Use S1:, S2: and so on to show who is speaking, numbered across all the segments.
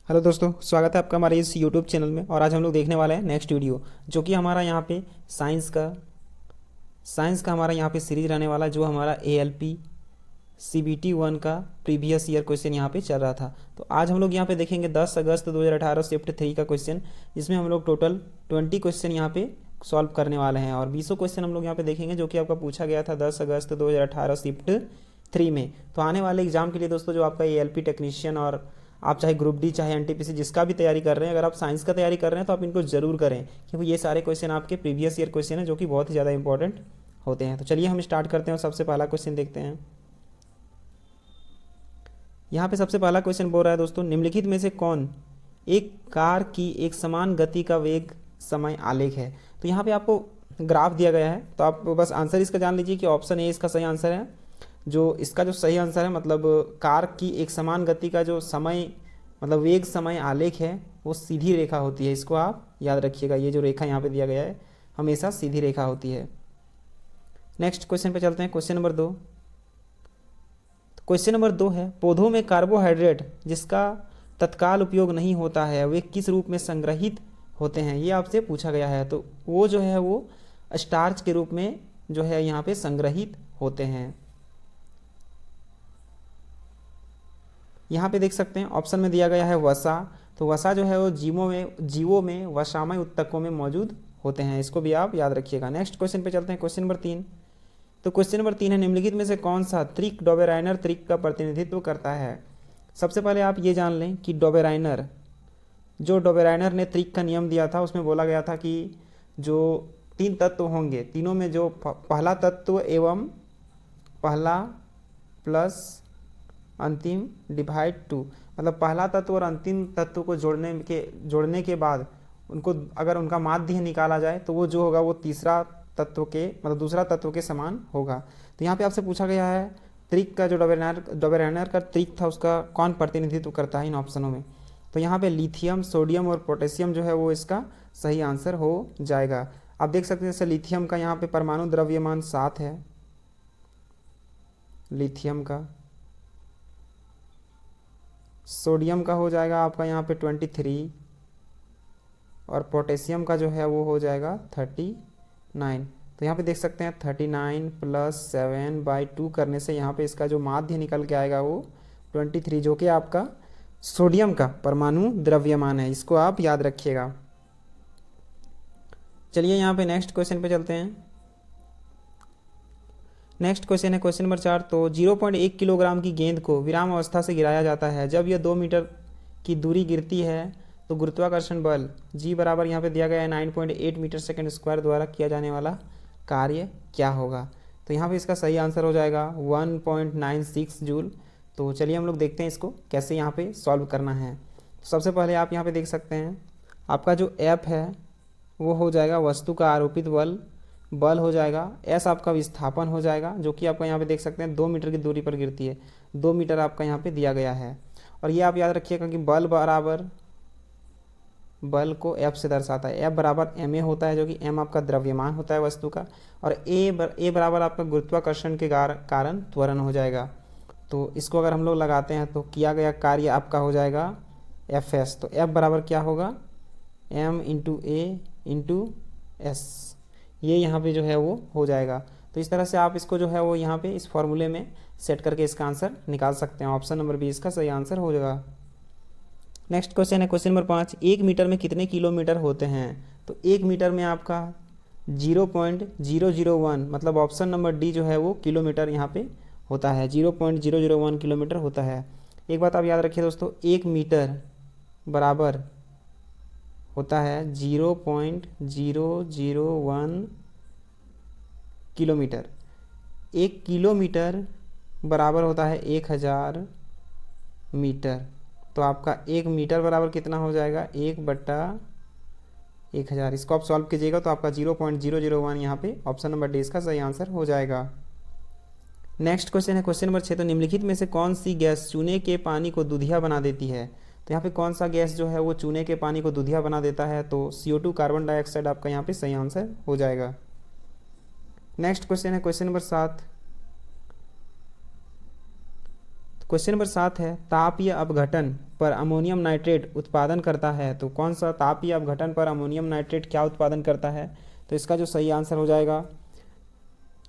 S1: Hello दोस्तों, स्वागत है आपका हमारे इस यूट्यूब चैनल में। और आज हम लोग देखने वाले हैं नेक्स्ट वीडियो, जो कि हमारा यहाँ पे साइंस का हमारा यहाँ पे सीरीज रहने वाला है, जो हमारा ALP CBT 1 का प्रीवियस ईयर क्वेश्चन यहाँ पे चल रहा था। तो आज हम लोग यहाँ पे देखेंगे 10 अगस्त 2018 शिफ्ट 3 का क्वेश्चन, जिसमें हम लोग टोटल 20 क्वेश्चन यहाँ पे सॉल्व करने वाले हैं और 20 क्वेश्चन हम लोग यहाँ पे देखेंगे, जो कि आपका पूछा गया था 10 अगस्त 2018 शिफ्ट 3 में। तो आने वाले एग्जाम के लिए दोस्तों, जो आपका ALP टेक्नीशियन और आप चाहे ग्रुप डी चाहे NTPC जिसका भी तैयारी कर रहे हैं, अगर आप साइंस का तैयारी कर रहे हैं तो आप इनको जरूर करें, क्योंकि ये सारे क्वेश्चन आपके प्रीवियस ईयर क्वेश्चन हैं, जो कि बहुत ही ज़्यादा इंपॉर्टेंट होते हैं। तो चलिए हम स्टार्ट करते हैं और सबसे पहला क्वेश्चन देखते हैं। यहाँ पे सबसे पहला क्वेश्चन बोल रहा है दोस्तों, निम्नलिखित में से कौन एक कार की एक समान गति का वेग समय आलेख है। तो यहाँ पे आपको ग्राफ दिया गया है, तो आप बस आंसर इसका जान लीजिए कि ऑप्शन ए इसका सही आंसर है। जो इसका जो सही आंसर है, मतलब कार की एक समान गति का जो समय मतलब वेग समय आलेख है, वो सीधी रेखा होती है। इसको आप याद रखिएगा, ये जो रेखा यहाँ पे दिया गया है हमेशा सीधी रेखा होती है। नेक्स्ट क्वेश्चन पे चलते हैं, क्वेश्चन नंबर 2। क्वेश्चन नंबर 2 है, पौधों में कार्बोहाइड्रेट जिसका तत्काल उपयोग नहीं होता है, वे किस रूप में संग्रहित होते हैं। ये आपसे पूछा गया है। तो वो जो है वो स्टार्च के रूप में जो है यहाँ पे संग्रहित होते हैं। यहाँ पे देख सकते हैं ऑप्शन में दिया गया है वसा। तो वसा जो है वो जीवों में वसामय उत्तकों में मौजूद होते हैं। इसको भी आप याद रखिएगा। नेक्स्ट क्वेश्चन पे चलते हैं, क्वेश्चन नंबर 3। तो क्वेश्चन नंबर 3 है, निम्नलिखित में से कौन सा त्रिक डोबेराइनर त्रिक का प्रतिनिधित्व करता है। सबसे पहले आप ये जान लें कि डोबेराइनर ने त्रिक का नियम दिया था, उसमें बोला गया था कि जो 3 तत्व होंगे, तीनों में जो पहला तत्व एवं पहला प्लस अंतिम डिवाइड 2, मतलब पहला तत्व और अंतिम तत्व को जोड़ने के बाद उनको अगर उनका माध्य निकाला जाए तो वो जो होगा वो तीसरा तत्व के मतलब दूसरा तत्व के समान होगा। तो यहाँ पे आपसे पूछा गया है त्रिक का जो डोबेराइनर का त्रिक था, उसका कौन प्रतिनिधित्व करता है इन ऑप्शनों में। तो यहाँ पे लिथियम, सोडियम और पोटेशियम जो है वो इसका सही आंसर हो जाएगा। आप देख सकते हैं जैसे लिथियम का यहाँ पे परमाणु द्रव्यमान 7 है, लिथियम का। सोडियम का हो जाएगा आपका यहाँ पे 23 और पोटेशियम का जो है वो हो जाएगा 39। तो यहाँ पे देख सकते हैं 39 + 7/2 करने से यहाँ पे इसका जो माध्य निकल के आएगा वो 23, जो कि आपका सोडियम का परमाणु द्रव्यमान है। इसको आप याद रखिएगा। चलिए यहाँ पे नेक्स्ट क्वेश्चन पे चलते हैं। नेक्स्ट क्वेश्चन है क्वेश्चन नंबर 4। तो 0.1 किलोग्राम की गेंद को विराम अवस्था से गिराया जाता है। जब यह 2 मीटर की दूरी गिरती है तो गुरुत्वाकर्षण बल G बराबर यहाँ पे दिया गया है 9.8 मीटर सेकेंड स्क्वायर द्वारा किया जाने वाला कार्य क्या होगा। तो यहाँ पे इसका सही आंसर हो जाएगा 1.96 जूल। तो चलिए हम लोग देखते हैं इसको कैसे यहाँ पे सॉल्व करना है। तो सबसे पहले आप यहाँ पे देख सकते हैं आपका जो F है वो हो जाएगा वस्तु का आरोपित बल हो जाएगा। एस आपका विस्थापन हो जाएगा, जो कि आपका यहाँ पे देख सकते हैं 2 मीटर की दूरी पर गिरती है। 2 मीटर आपका यहाँ पे दिया गया है। और ये आप याद रखिएगा कि बल को F से दर्शाता है। F बराबर ma होता है, जो कि m आपका द्रव्यमान होता है वस्तु का, और a बराबर आपका गुरुत्वाकर्षण के कारण त्वरण हो जाएगा। तो इसको अगर हम लोग लगाते हैं तो किया गया कार्य आपका हो जाएगा Fs। तो F बराबर क्या होगा m × a × s, ये यहाँ पे जो है वो हो जाएगा। तो इस तरह से आप इसको जो है वो यहाँ पे इस फॉर्मूले में सेट करके इसका आंसर निकाल सकते हैं। ऑप्शन नंबर 20 का सही आंसर हो जाएगा। नेक्स्ट क्वेश्चन है क्वेश्चन नंबर 5। 1 मीटर में कितने किलोमीटर होते हैं। तो 1 मीटर में आपका 0.001 मतलब ऑप्शन नंबर डी जो है वो किलोमीटर यहाँ पे होता है। 0.001 किलोमीटर होता है। एक बात आप याद रखिए दोस्तों, 1 मीटर बराबर होता है 0.001 किलोमीटर। 1 किलोमीटर बराबर होता है 1000 मीटर। तो आपका 1 मीटर बराबर कितना हो जाएगा 1/1000। इसको आप सॉल्व कीजिएगा तो आपका 0.001 यहाँ पे ऑप्शन नंबर डी इसका सही आंसर हो जाएगा। नेक्स्ट क्वेश्चन है क्वेश्चन नंबर 6। तो निम्नलिखित में से कौन सी गैस चूने के पानी को दूधिया बना देती है। तो यहाँ पे कौन सा गैस जो है वो चूने के पानी को दूधिया बना देता है। तो CO2 कार्बन डाइऑक्साइड आपका यहाँ पे सही आंसर हो जाएगा। नेक्स्ट क्वेश्चन है क्वेश्चन नंबर 7। क्वेश्चन नंबर 7 है तापीय अपघटन पर अमोनियम नाइट्रेट उत्पादन करता है। तो कौन सा तापीय अपघटन पर अमोनियम नाइट्रेट क्या उत्पादन करता है? तो इसका जो सही आंसर हो जाएगा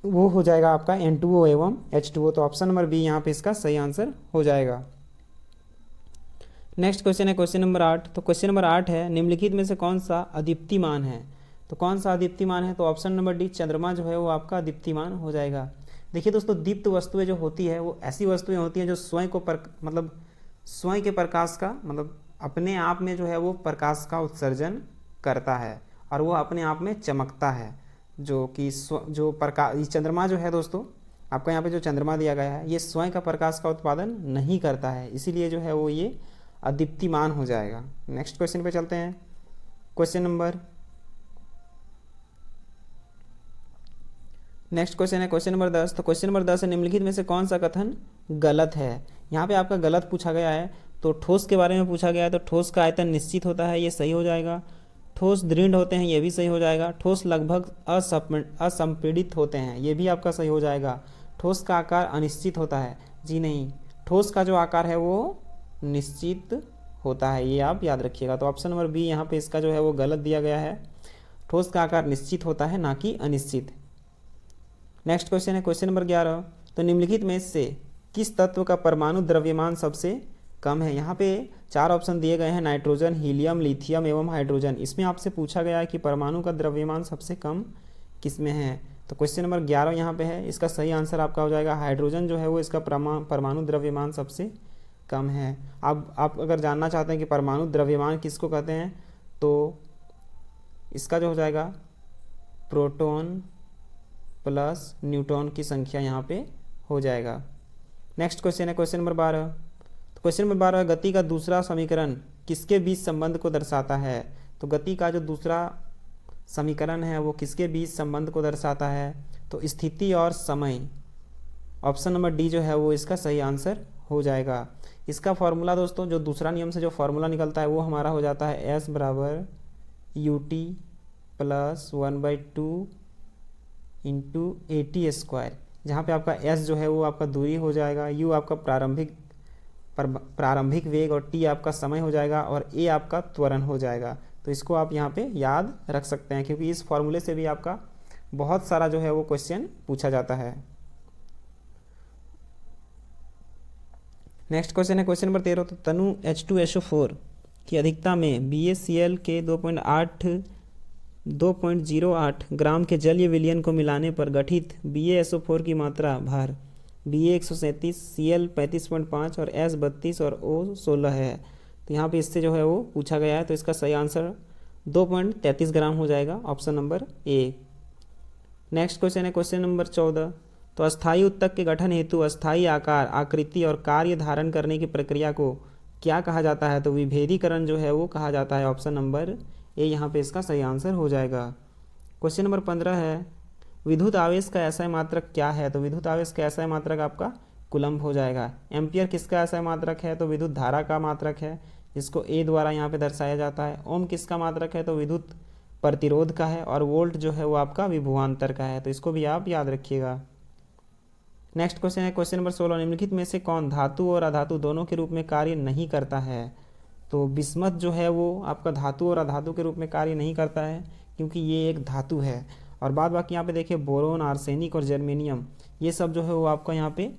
S1: वो हो जाएगा आपका N2O एवं H2O। तो ऑप्शन नंबर बी यहाँ पे इसका सही आंसर हो जाएगा। नेक्स्ट क्वेश्चन है क्वेश्चन नंबर 8। तो क्वेश्चन नंबर 8 है निम्नलिखित में से कौन सा अदीप्तिमान है? तो कौन सा अदीप्तिमान है? तो ऑप्शन नंबर डी चंद्रमा जो है वो आपका अदीप्तिमान हो जाएगा। देखिए दोस्तों, दीप्त वस्तुएं जो होती है वो ऐसी वस्तुएं होती हैं जो स्वयं को मतलब स्वयं के प्रकाश का मतलब अपने आप में जो है वो प्रकाश का उत्सर्जन करता है और वो अपने आप में चमकता है। जो कि जो प्रकाश, ये चंद्रमा जो है दोस्तों, आपका यहाँ पे जो चंद्रमा दिया गया है ये स्वयं का प्रकाश का उत्पादन नहीं करता है, इसीलिए जो है वो ये अदीप्तिमान हो जाएगा। नेक्स्ट क्वेश्चन पे चलते हैं। नेक्स्ट क्वेश्चन है क्वेश्चन नंबर 10। तो क्वेश्चन नंबर 10 है निम्नलिखित में से कौन सा कथन गलत है? यहाँ पे आपका गलत पूछा गया है। तो ठोस के बारे में पूछा गया है, तो ठोस का आयतन निश्चित होता है, ये सही हो जाएगा। ठोस दृढ़ होते हैं, ये भी सही हो जाएगा। ठोस लगभग असंपीड़ित होते हैं, ये भी आपका सही हो जाएगा। ठोस का आकार अनिश्चित होता है, जी नहीं, ठोस का जो आकार है वो निश्चित होता है, ये आप याद रखिएगा। तो ऑप्शन नंबर बी यहाँ पे इसका जो है वो गलत दिया गया है। ठोस का आकार निश्चित होता है, ना कि अनिश्चित। नेक्स्ट क्वेश्चन है क्वेश्चन नंबर 11। तो निम्नलिखित में से किस तत्व का परमाणु द्रव्यमान सबसे कम है? यहाँ पे 4 ऑप्शन दिए गए हैं, नाइट्रोजन, हीलियम, लिथियम एवं हाइड्रोजन। इसमें आपसे पूछा गया है कि परमाणु का द्रव्यमान सबसे कम किस में है? तो क्वेश्चन नंबर 11 यहाँ पे है, इसका सही आंसर आपका हो जाएगा हाइड्रोजन जो है वो इसका परमाणु द्रव्यमान सबसे कम है। अब आप अगर जानना चाहते हैं कि परमाणु द्रव्यमान किसको कहते हैं, तो इसका जो हो जाएगा प्रोटॉन प्लस न्यूट्रॉन की संख्या यहाँ पे हो जाएगा। नेक्स्ट क्वेश्चन है क्वेश्चन नंबर 12। तो क्वेश्चन नंबर 12, गति का दूसरा समीकरण किसके बीच संबंध को दर्शाता है? तो गति का जो दूसरा समीकरण है वो किसके बीच संबंध को दर्शाता है? तो स्थिति और समय। ऑप्शन नंबर डी जो है वो इसका सही आंसर हो जाएगा। इसका फॉर्मूला दोस्तों, जो दूसरा नियम से जो फॉर्मूला निकलता है वो हमारा हो जाता है S बराबर UT plus 1/2 into AT square, जहाँ पे आपका S जो है वो आपका दूरी हो जाएगा, U आपका प्रारंभिक वेग और T आपका समय हो जाएगा और A आपका त्वरण हो जाएगा। तो इसको आप यहाँ पे याद रख सकते हैं, क्योंकि इस फॉर्मूले से भी आपका बहुत सारा जो है वो क्वेश्चन पूछा जाता है। नेक्स्ट क्वेश्चन है क्वेश्चन नंबर 13। तो तनु H2SO4 की अधिकता में BaCl के 2.08 ग्राम के जलीय विलयन को मिलाने पर गठित BaSO4 की मात्रा भार Ba 137, Cl 35.5 और S 32 और O 16 है। तो यहाँ पे इससे जो है वो पूछा गया है, तो इसका सही आंसर 2.33 ग्राम हो जाएगा, option number A. Next question है क्वेश्चन नंबर 14। तो अस्थायी उत्तक के गठन हेतु अस्थायी आकार, आकृति और कार्य धारण करने की प्रक्रिया को क्या कहा जाता है? तो विभेदीकरण जो है वो कहा जाता है, ऑप्शन नंबर ए यहाँ पे इसका सही आंसर हो जाएगा। क्वेश्चन नंबर 15 है विद्युत आवेश का एसआई मात्रक क्या है? तो विद्युत आवेश का एसआई मात्रक आपका कूलम्ब हो जाएगा। एम्पियर किसका एसआई मात्रक है? तो विद्युत धारा का मात्रक है, जिसको ए द्वारा यहाँ पे दर्शाया जाता है। ओम किसका मात्रक है? तो विद्युत प्रतिरोध का है। और वोल्ट जो है वो आपका विभवांतर का है, तो इसको भी आप याद रखिएगा। नेक्स्ट क्वेश्चन है क्वेश्चन नंबर 16। निम्नलिखित में से कौन धातु और अधातु दोनों के रूप में कार्य नहीं करता है? तो बिस्मथ जो है वो आपका धातु और अधातु के रूप में कार्य नहीं करता है, क्योंकि ये एक धातु है। और बाद बाकी यहाँ पे देखिए बोरोन, आर्सेनिक और जर्मेनियम, ये सब जो है वो आपका यहाँ पे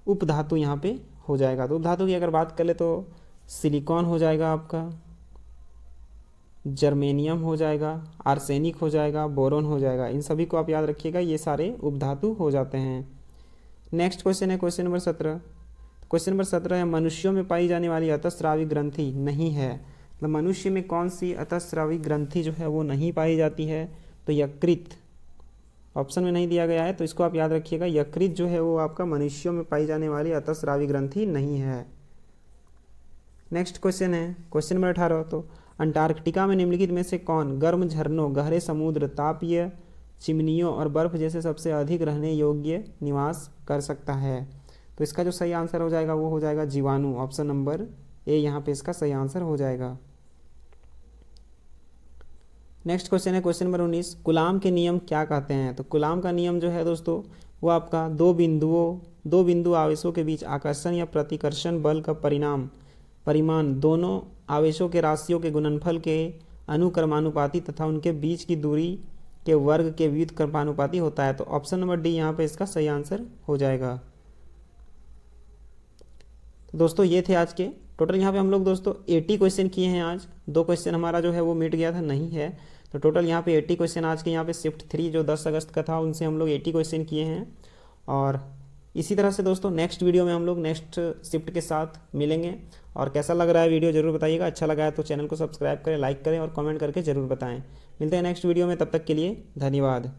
S1: उपधातु यहाँ पे हो जाएगा। तो उपधातु की अगर बात करें तो सिलिकॉन हो जाएगा, आपका जर्मेनियम हो जाएगा, आर्सेनिक हो जाएगा, बोरोन हो जाएगा। इन सभी को आप याद रखिएगा, ये सारे उपधातु हो जाते हैं। नेक्स्ट क्वेश्चन है क्वेश्चन नंबर 17। क्वेश्चन नंबर 17 है मनुष्यों में पाई जाने वाली अतःस्रावी ग्रंथि नहीं है। मतलब मनुष्य में कौन सी अतःस्रावी ग्रंथि जो है वो नहीं पाई जाती है? तो यकृत ऑप्शन में नहीं दिया गया है, तो इसको आप याद रखिएगा। यकृत जो है वो आपका मनुष्यों में पाई जाने वाली अतःस्रावी ग्रंथि नहीं है। नेक्स्ट क्वेश्चन है क्वेश्चन नंबर 18। तो अंटार्कटिका में निम्नलिखित में से कौन गर्म झरनों, गहरे समुद्र, तापीय चिमनियों और बर्फ जैसे सबसे अधिक रहने योग्य निवास कर सकता है? तो इसका जो सही आंसर हो जाएगा वो हो जाएगा जीवाणु, ऑप्शन नंबर ए यहाँ पे इसका सही आंसर हो जाएगा। नेक्स्ट क्वेश्चन है क्वेश्चन नंबर 19। कूलाम के नियम क्या कहते हैं? तो कूलाम का नियम जो है दोस्तों, वो आपका दो बिंदु आवेशों के बीच आकर्षण या प्रतिकर्षण बल का परिमाण दोनों आवेशों के राशियों के गुणनफल के अनुक्रमानुपाती तथा उनके बीच की दूरी के वर्ग के व्युत्क्रमानुपाती होता है। तो ऑप्शन नंबर डी यहाँ पे इसका सही आंसर हो जाएगा। तो दोस्तों ये थे आज के टोटल, यहाँ पे हम लोग दोस्तों 80 क्वेश्चन किए हैं आज। 2 क्वेश्चन हमारा जो है वो मिट गया था, नहीं है, तो टोटल यहाँ पे 80 क्वेश्चन आज के यहाँ पे शिफ्ट 3 जो 10 अगस्त का था उनसे हम लोग 80 क्वेश्चन किए हैं। और इसी तरह से दोस्तों नेक्स्ट वीडियो में हम लोग नेक्स्ट शिफ्ट के साथ मिलेंगे। और कैसा लग रहा है वीडियो ज़रूर बताइएगा। अच्छा लगा है तो चैनल को सब्सक्राइब करें, लाइक करें और कमेंट करके ज़रूर बताएं। मिलते हैं नेक्स्ट वीडियो में, तब तक के लिए धन्यवाद।